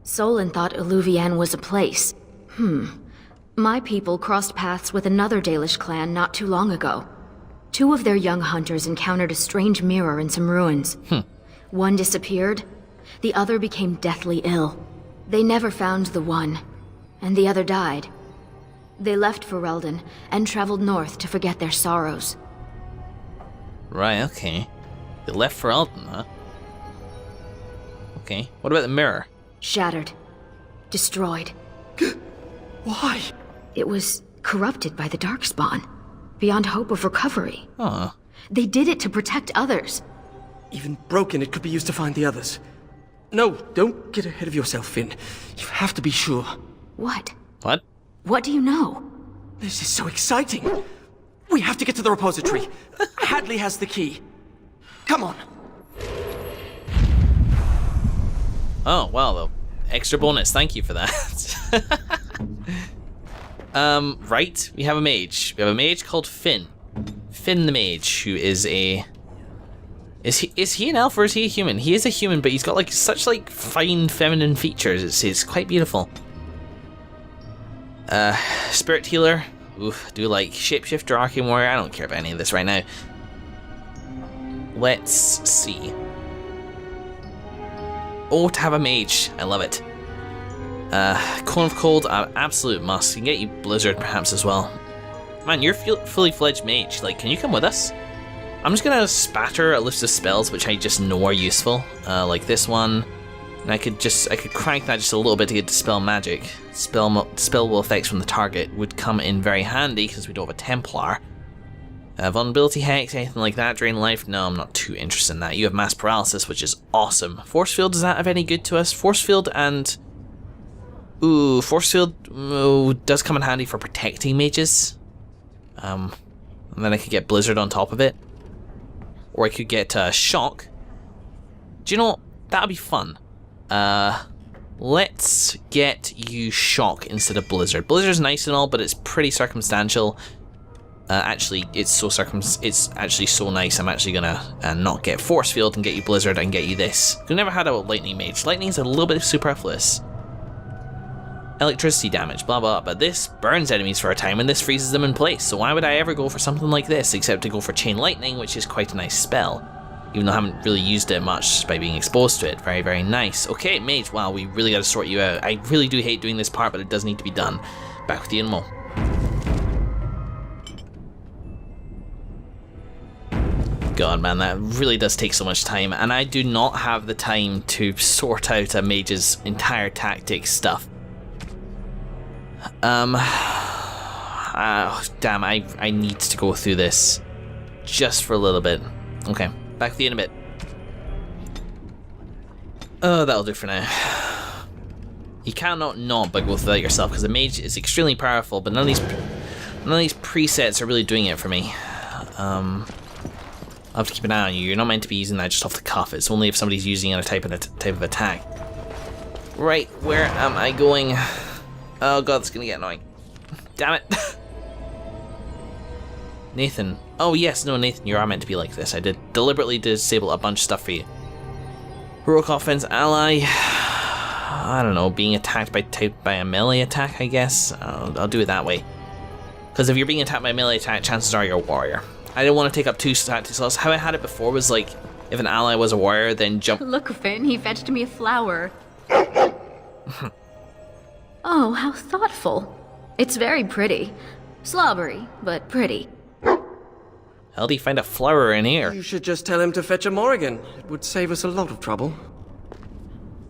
Solon thought Eluvian was a place. My people crossed paths with another Dalish clan not too long ago. 2 of their young hunters encountered a strange mirror in some ruins. One disappeared, the other became deathly ill. They never found the one, and the other died. They left Ferelden and traveled north to forget their sorrows. Right, okay. They left Ferelden, huh? Okay, what about the mirror? Shattered. Destroyed. Why? It was corrupted by the Darkspawn, beyond hope of recovery. Oh. They did it to protect others. Even broken, it could be used to find the others. No, don't get ahead of yourself, Finn. You have to be sure. What? What? What do you know? This is so exciting. We have to get to the repository. Hadley has the key. Come on. Oh, wow, though. Extra bonus, thank you for that. Right, we have a mage. We have a mage called Finn. Finn the mage, who is a... Is he an elf or is he a human? He is a human, but he's got like such like fine feminine features. It's quite beautiful. Spirit healer. Oof, do like shapeshifter, arcane warrior. I don't care about any of this right now. Let's see. Oh, to have a mage. I love it. Cone of Cold, absolute must. You can get you Blizzard perhaps as well. Man, you're fully fledged mage. Like, can you come with us? I'm just gonna spatter a list of spells which I just know are useful, like this one. And I could crank that just a little bit to get dispel magic. Spellable effects from the target would come in very handy because we don't have a Templar. Vulnerability hex, anything like that, drain life. No, I'm not too interested in that. You have mass paralysis, which is awesome. Force field, does that have any good to us? Force field and force field does come in handy for protecting mages. And then I could get Blizzard on top of it. Or I could get Shock. Do you know, that would be fun. Let's get you Shock instead of Blizzard. Blizzard's nice and all, but it's pretty circumstantial. Actually, it's actually so nice, I'm actually gonna not get Force Field and get you Blizzard and get you this. We've never had a Lightning Mage. Lightning's a little bit superfluous. Electricity damage, blah blah, but this burns enemies for a time and this freezes them in place, so why would I ever go for something like this except to go for Chain Lightning, which is quite a nice spell. Even though I haven't really used it much by being exposed to it. Very, very nice. Okay, Mage, wow, we really gotta sort you out. I really do hate doing this part, but it does need to be done. Back with the Inmo. God, man, that really does take so much time, and I do not have the time to sort out a mage's entire tactic stuff. Damn, I need to go through this just for a little bit. Okay, back with you in a bit. Oh, that'll do for now. You cannot not but go through that yourself, because the mage is extremely powerful, but none of these presets are really doing it for me. I'll have to keep an eye on you. You're not meant to be using that just off the cuff. It's only if somebody's using a type of attack. Right, where am I going? Oh god, that's gonna get annoying. Damn it. Nathan. Oh yes, no, Nathan, you are meant to be like this. I did deliberately disable a bunch of stuff for you. Heroic offense ally. I don't know, being attacked by a melee attack, I guess. I'll do it that way. Because if you're being attacked by a melee attack, chances are you're a warrior. I didn't want to take up 2 tactic slots. How I had it before was like, if an ally was a warrior, then jump. Look, Finn, he fetched me a flower. Oh, how thoughtful. It's very pretty. Slobbery, but pretty. How do you find a flower in here? You should just tell him to fetch a Morrigan. It would save us a lot of trouble.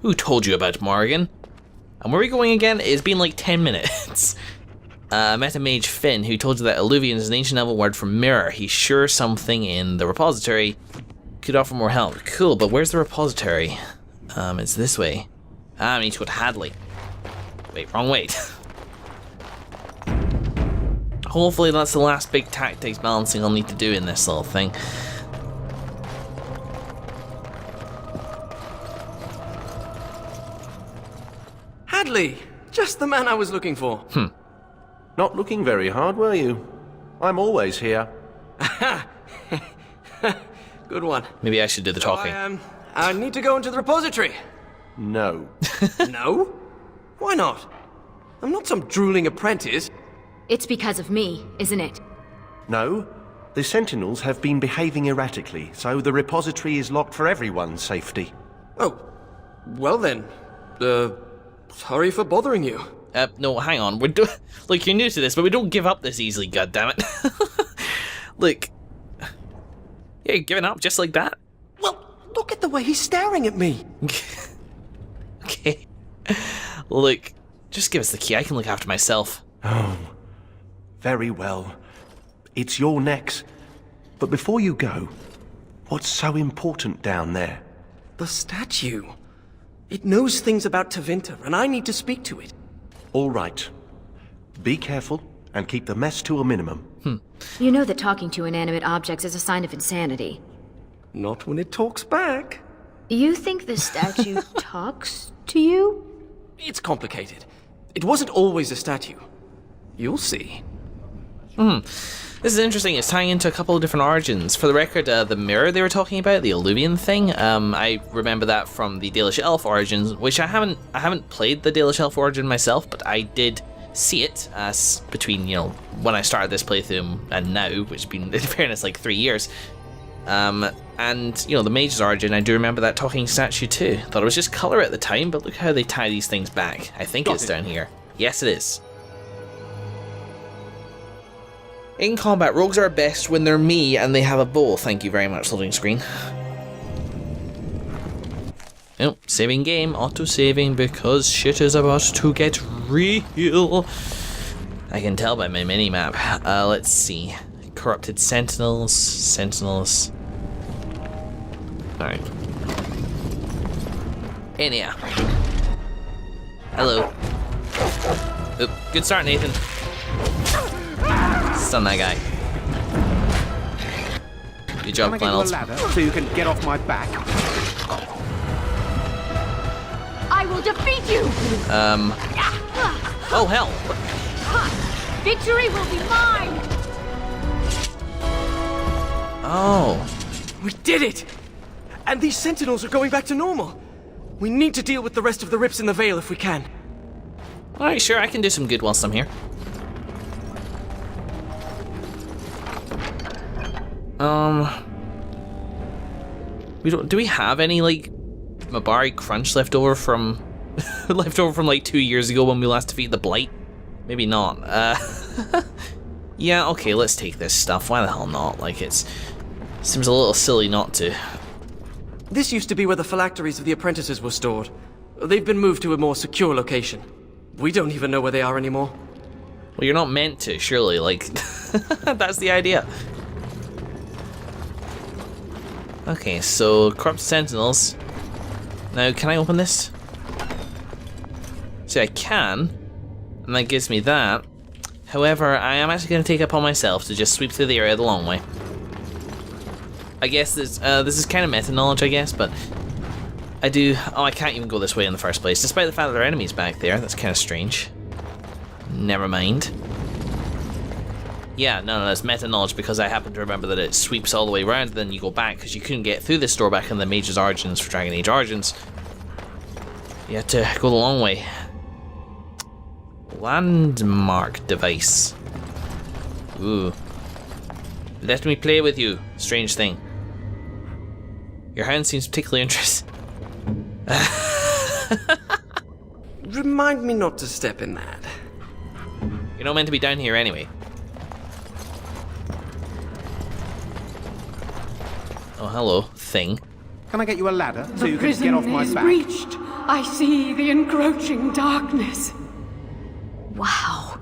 Who told you about Morrigan? And where are we going again? It's been like 10 minutes. Met a mage Finn, who told you that Eluvian is an ancient elven word for mirror. He's sure something in the repository could offer more help. Cool, but where's the repository? It's this way. I need to go to Hadley. Wait, wrong way. Hopefully that's the last big tactics balancing I'll need to do in this little thing. Hadley! Just the man I was looking for. Not looking very hard, were you? I'm always here. Good one. Maybe I should do the talking. I need to go into the repository. No. No? Why not? I'm not some drooling apprentice. It's because of me, isn't it? No. The Sentinels have been behaving erratically, so the repository is locked for everyone's safety. Oh, well then. Sorry for bothering you. No, hang on. Look, you're new to this, but we don't give up this easily, goddammit. Look. Yeah, you're giving up just like that? Well, look at the way he's staring at me. Okay. Look, just give us the key. I can look after myself. Oh, very well. It's your necks. But before you go, what's so important down there? The statue. It knows things about Tevinter, and I need to speak to it. All right. Be careful and keep the mess to a minimum. You know that talking to inanimate objects is a sign of insanity. Not when it talks back. You think the statue talks to you? It's complicated. It wasn't always a statue. You'll see. This is interesting. It's tying into a couple of different origins. For the record, the mirror they were talking about, the Illuvian thing, I remember that from the Dalish Elf origins, which I haven't played the Dalish Elf origin myself, but I did see it between, when I started this playthrough and now, which has been, in fairness, like 3 years. And, the Mage's origin, I do remember that talking statue too. Thought it was just colour at the time, but look how they tie these things back. I think it's down here. Yes, it is. In combat, rogues are best when they're me and they have a bow. Thank you very much, loading screen. Oh, saving game, auto-saving because shit is about to get real. I can tell by my mini-map. Let's see. Corrupted Sentinels. Alright. Anyhow. Hello. Oop, good start, Nathan. Stun that guy. Good job, Can I get you a Flannels. ladder so you can get off my back? I will defeat you! Oh, hell. Victory will be mine! Oh. We did it! And these sentinels are going back to normal. We need to deal with the rest of the rips in the veil if we can. Alright, sure, I can do some good whilst I'm here. Do we have any, like, Mabari crunch left over from like 2 years ago when we last defeated the Blight? Maybe not. Yeah, okay, let's take this stuff. Why the hell not? Like, seems a little silly not to. This used to be where the phylacteries of the apprentices were stored. They've been moved to a more secure location. We don't even know where they are anymore. Well, you're not meant to, surely, like, that's the idea. Okay, so, Corrupt Sentinels. Now, can I open this? See, I can, and that gives me that. However, I am actually going to take it upon myself to just sweep through the area the long way. I guess this is kind of meta-knowledge, I guess, but I do... Oh, I can't even go this way in the first place, despite the fact that there are enemies back there. That's kind of strange. Never mind. Yeah, no, it's meta-knowledge because I happen to remember that it sweeps all the way around, then you go back, because you couldn't get through this door back in the Mage's Origins for Dragon Age Origins. You had to go the long way. Landmark device. Ooh. Let me play with you, strange thing. Your hand seems particularly interested. Remind me not to step in that. You're not meant to be down here anyway. Oh, hello, thing. Can I get you a ladder so The you can prison get off my is back? breached. I see the encroaching darkness. Wow.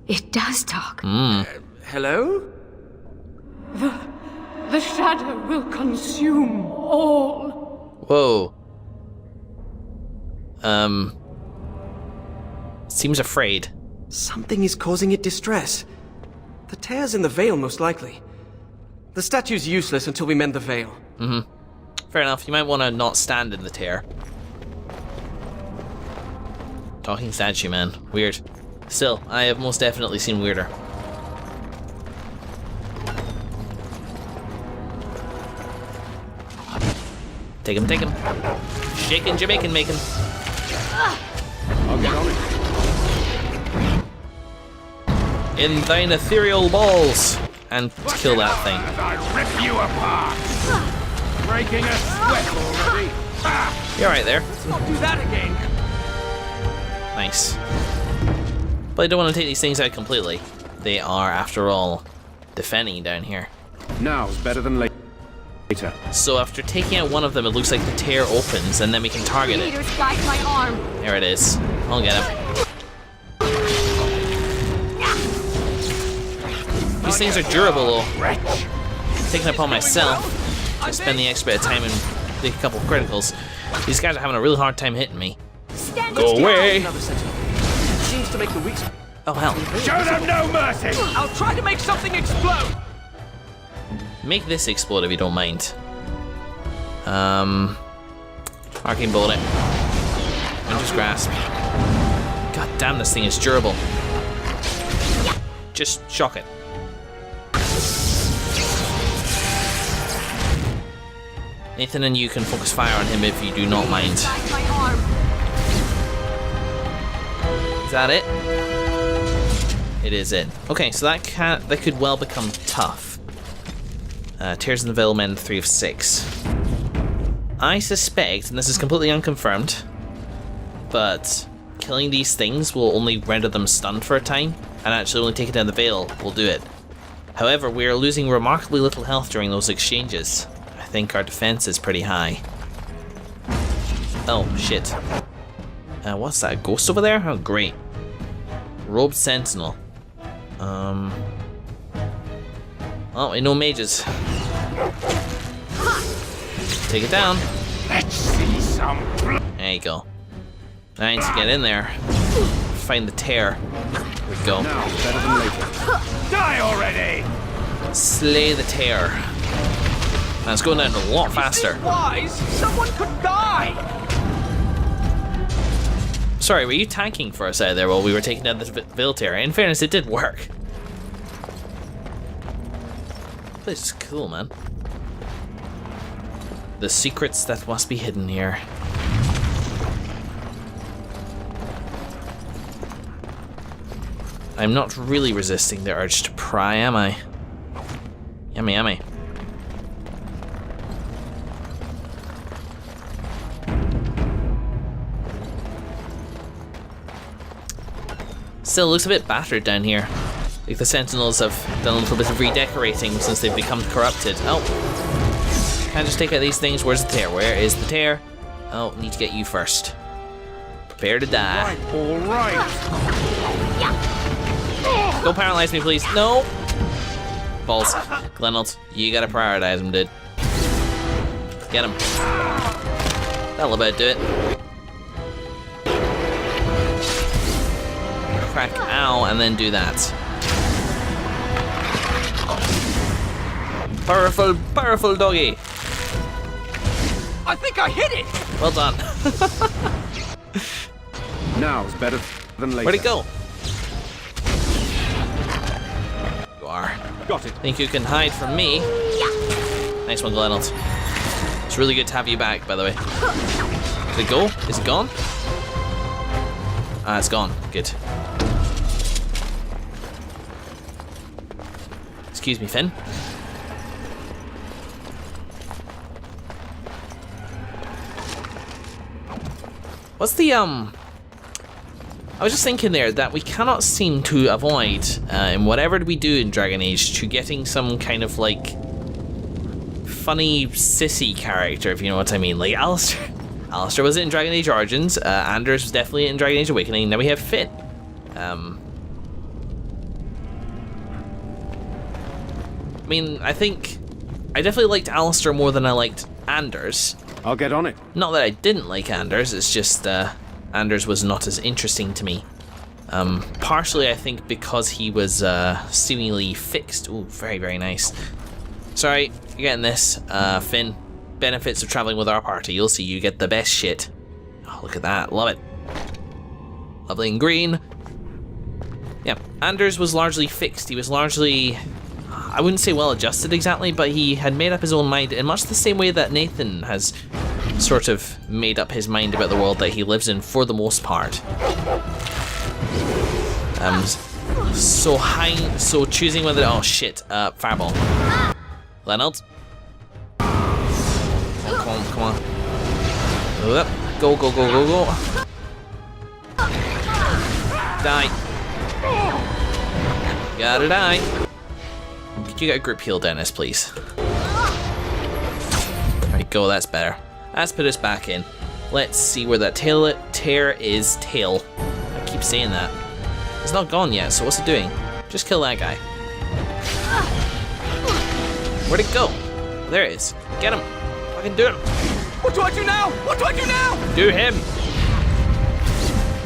It does talk. Hello? The shadow will consume all. Whoa. Seems afraid. Something is causing it distress. The tears in the veil, most likely. The statue's useless until we mend the veil. Fair enough, you might want to not stand in the tear. Talking statue, man. Weird. Still, I have most definitely seen weirder. Take him, take him. Shaking, Jamaican making. I'll get on it. In thine ethereal balls. And kill that thing. I rip you apart. Breaking a sweat already. You're right there. Let's not do that again. Nice. But I don't want to take these things out completely. They are, after all, defending down here. Now's better than later. So after taking out one of them, it looks like the tear opens, and then we can target it. Leaders guide my arm. There it is. I'll get him. These things are durable, though. Taking it upon myself to spend the extra bit of time and take a couple of criticals. These guys are having a really hard time hitting me. Go away! Another sentinel. Seems to make the weak. Oh hell. Show them no mercy. I'll try to make something explode. Make this explode if you don't mind. Arcane bullet. Winter's grasp. God damn, this thing is durable. Just shock it. Nathan and you can focus fire on him if you do not mind. Guide my arm. Is that it? It is it. Okay, so that could well become tough. Tears in the Veil Men 3 of 6. I suspect, and this is completely unconfirmed, but killing these things will only render them stunned for a time, and actually only taking down the Veil will do it. However, we are losing remarkably little health during those exchanges. I think our defense is pretty high. Oh, shit. What's that, a ghost over there? Oh, great. Robed Sentinel. Oh, we know mages. Take it down. Let's see some blood. There you go. I need to get in there. Find the tear. There we go. Now's better than later. Die already. Slay the tear. Now it's going down a lot faster. Wise, someone could die. Sorry, were you tanking for us out there while we were taking down the Veil tear? In fairness, it did work. This is cool, man. The secrets that must be hidden here. I'm not really resisting the urge to pry, am I? Yummy, yummy. Still looks a bit battered down here. Like the Sentinels have done a little bit of redecorating since they've become corrupted. Oh. Can't just take out these things. Where's the tear? Where is the tear? Oh, need to get you first. Prepare to die. Right, all right. Don't paralyze me, please. No! Balls. Glenald, you gotta prioritize him, dude. Get him. That'll about do it. Crack, ow, and then do that. Powerful, powerful doggy. I think I hit it. Well done. Now's better than later. Where'd it go? You are. Got it. Think you can hide from me? Nice one, Glenald. It's really good to have you back, by the way. Did it go? Is it gone? Ah, it's gone. Good. Excuse me, Finn. What's the, I was just thinking there that we cannot seem to avoid, in whatever we do in Dragon Age, to getting some kind of, like, funny sissy character, if you know what I mean. Like, Alistair. Alistair was in Dragon Age Origins, Anders was definitely in Dragon Age Awakening, now we have Finn. I mean, I think I definitely liked Alistair more than I liked Anders. I'll get on it. Not that I didn't like Anders, it's just Anders was not as interesting to me. Partially, I think, because he was seemingly fixed. Ooh, very, very nice. Sorry, you're getting this. Finn, benefits of traveling with our party. You'll see you get the best shit. Oh, look at that. Love it. Lovely and green. Yeah, Anders was largely fixed. He was largely, I wouldn't say well adjusted exactly, but he had made up his own mind in much the same way that Nathan has sort of made up his mind about the world that he lives in for the most part. So choosing whether, oh shit, fireball. Leonard. Come on. Go. Die. Gotta die. Could you get a group heal, Dennis, please? There we go, that's better. Let's put us back in. Let's see where that tear is. Tail. I keep saying that. It's not gone yet, so what's it doing? Just kill that guy. Where'd it go? There it is. Get him. Fucking do him. What do I do now? What do I do now? Do him.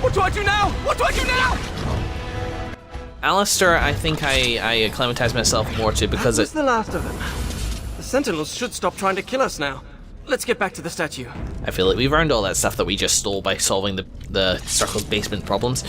What do I do now? What do I do now? Alistair, I think I acclimatized myself more to because That was the last of them. The Sentinels should stop trying to kill us now. Let's get back to the statue. I feel like we've earned all that stuff that we just stole by solving the Circle's basement problems.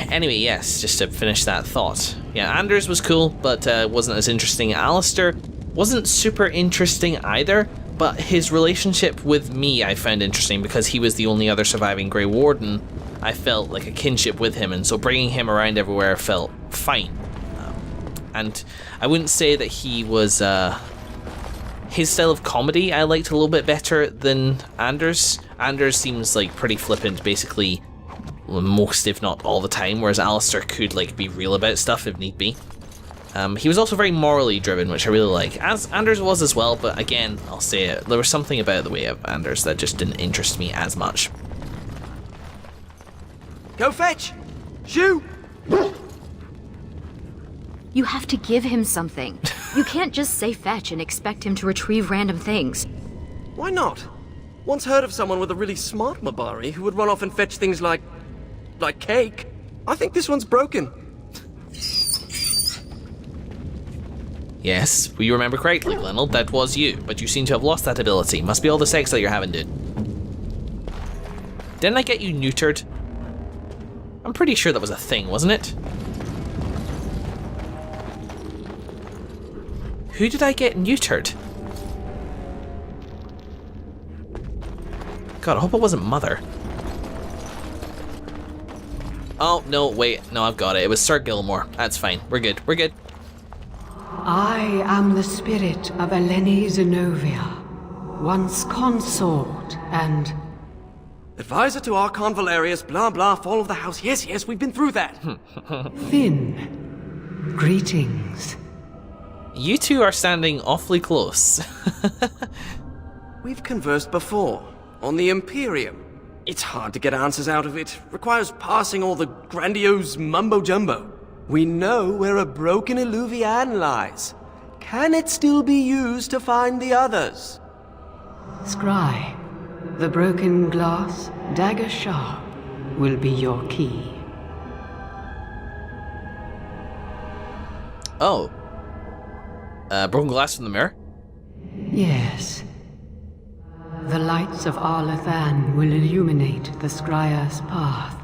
Anyway, yes, just to finish that thought. Yeah, Anders was cool, but wasn't as interesting. Alistair wasn't super interesting either, but his relationship with me I found interesting because he was the only other surviving Grey Warden. I felt like a kinship with him, and so bringing him around everywhere felt fine. And I wouldn't say that he was... his style of comedy I liked a little bit better than Anders. Anders seems like pretty flippant, basically most if not all the time, whereas Alistair could like be real about stuff if need be. He was also very morally driven, which I really like, as Anders was as well, but again, I'll say it, there was something about the way of Anders that just didn't interest me as much. Go fetch! Shoo! You have to give him something. You can't just say fetch and expect him to retrieve random things. Why not? Once heard of someone with a really smart Mabari who would run off and fetch things like cake. I think this one's broken. Yes, we remember correctly, Glenel, that was you, but you seem to have lost that ability. Must be all the sex that you're having, dude. Didn't I get you neutered? I'm pretty sure that was a thing, wasn't it? Who did I get neutered? God, I hope it wasn't Mother. Oh, no, wait. No, I've got it. It was Sir Gilmore. That's fine. We're good. We're good. I am the spirit of Eleni Zenobia, once consort and... Advisor to Archon Valerius, blah blah, fall of the house. Yes, we've been through that. Finn. Greetings. You two are standing awfully close. We've conversed before, on the Imperium. It's hard to get answers out of it. Requires parsing all the grandiose mumbo-jumbo. We know where a broken Illuvian lies. Can it still be used to find the others? Scry, the broken glass, dagger sharp, will be your key. Oh. Broken glass from the mirror? Yes. The lights of Arlathan will illuminate the Scrya's path.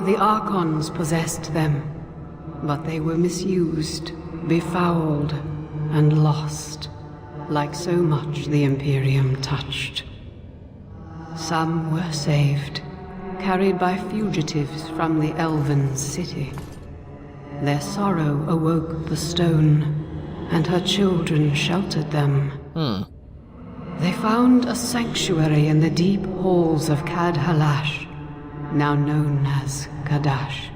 The Archons possessed them, but they were misused, befouled, and lost, like so much the Imperium touched. Some were saved, carried by fugitives from the Elven city. Their sorrow awoke the stone, and her children sheltered them. They found a sanctuary in the deep halls of Cad Halash, now known as Kadash.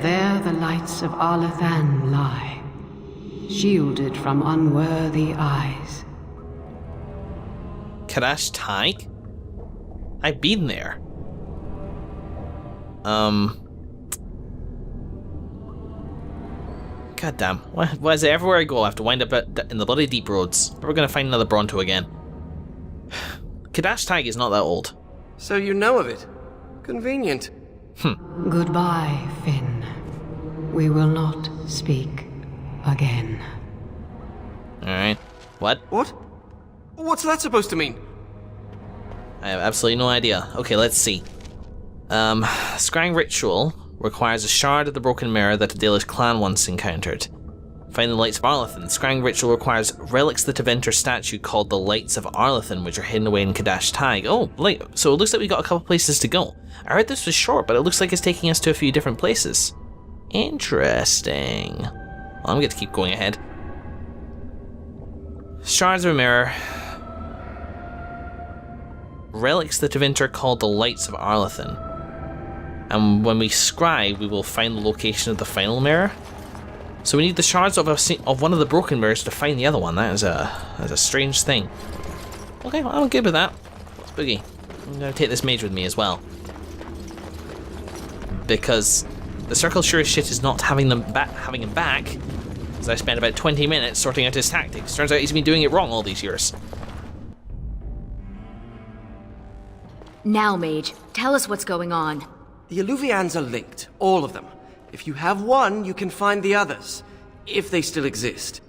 There the lights of Arlathan lie, shielded from unworthy eyes. Kadash Taig? I've been there. God damn. Why is it everywhere I go I have to wind up in the bloody deep roads? We're gonna find another Bronto again. Kadash Taig is not that old. So you know of it. Convenient. Goodbye, Finn. We will not speak again. Alright. What? What? What's that supposed to mean? I have absolutely no idea. Okay, let's see. Scrying ritual requires a shard of the broken mirror that the Dalish clan once encountered. Find the Lights of Arlathan. The scrying ritual requires relics of the Tevinter statue called the Lights of Arlathan, which are hidden away in Kadash Tag. Oh, so it looks like we got a couple places to go. I heard this was short, but it looks like it's taking us to a few different places. Interesting. Well, I'm going to keep going ahead. Shards of a Mirror. Relics of the Tevinter called the Lights of Arlathan. And when we scry, we will find the location of the final mirror. So we need the shards of one of the broken mirrors to find the other one. That is a strange thing. Okay, well, I'm good with that. Let's boogie. I'm going to take this mage with me as well. Because the circle sure as shit is not having him back. As I spent about 20 minutes sorting out his tactics. Turns out he's been doing it wrong all these years. Now, mage, tell us what's going on. The Eluvians are linked, all of them. If you have one, you can find the others, if they still exist.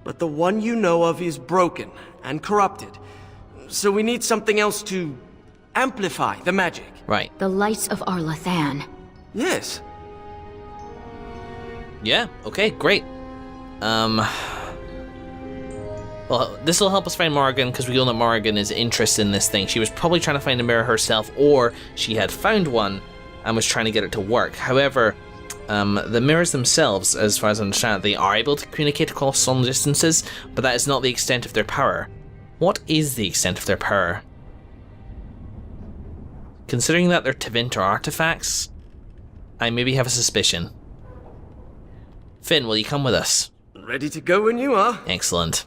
But the one you know of is broken and corrupted. So we need something else to amplify the magic. Right. The Lights of Arlathan. Yes. Yeah, okay, great. Well, this will help us find Morrigan, because we know that Morrigan is interested in this thing. She was probably trying to find a mirror herself, or she had found one and was trying to get it to work. However, the mirrors themselves, as far as I understand, they are able to communicate across long distances, but that is not the extent of their power. What is the extent of their power? Considering that they're Tevinter artifacts, I maybe have a suspicion. Finn, will you come with us? Ready to go when you are. Excellent.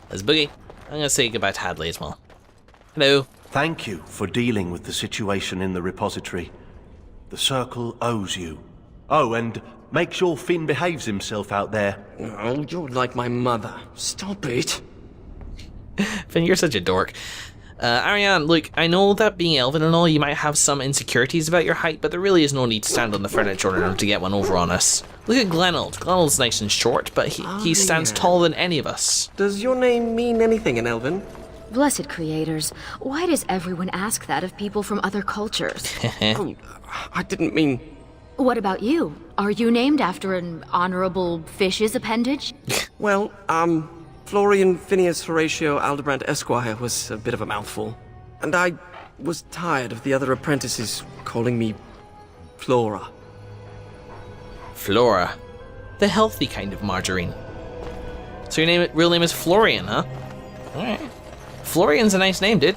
Let's boogie. I'm going to say goodbye to Hadley as well. Hello. Thank you for dealing with the situation in the repository. The Circle owes you. Oh, and make sure Finn behaves himself out there. Oh, you're like my mother. Stop it. Finn, you're such a dork. Ariane, look, I know that being elven and all, you might have some insecurities about your height, but there really is no need to stand on the furniture in order to get one over on us. Look at Glenold. Glenold's nice and short, but he stands taller than any of us. Does your name mean anything in Elven? Blessed creators, why does everyone ask that of people from other cultures? Oh, I didn't mean... What about you? Are you named after an honorable fish's appendage? Well, Florian Phineas Horatio Aldebrand Esquire was a bit of a mouthful. And I was tired of the other apprentices calling me Flora. Flora. The healthy kind of margarine. So your real name is Florian, huh? Alright. Florian's a nice name, dude.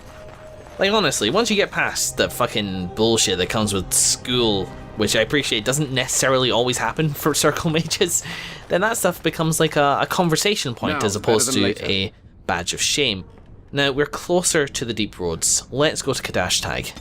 Like, honestly, once you get past the fucking bullshit that comes with school, which I appreciate doesn't necessarily always happen for circle mages, then that stuff becomes like a conversation point No, as opposed better to than later. a badge of shame. Now, we're closer to the deep roads. Let's go to Kadash Tag.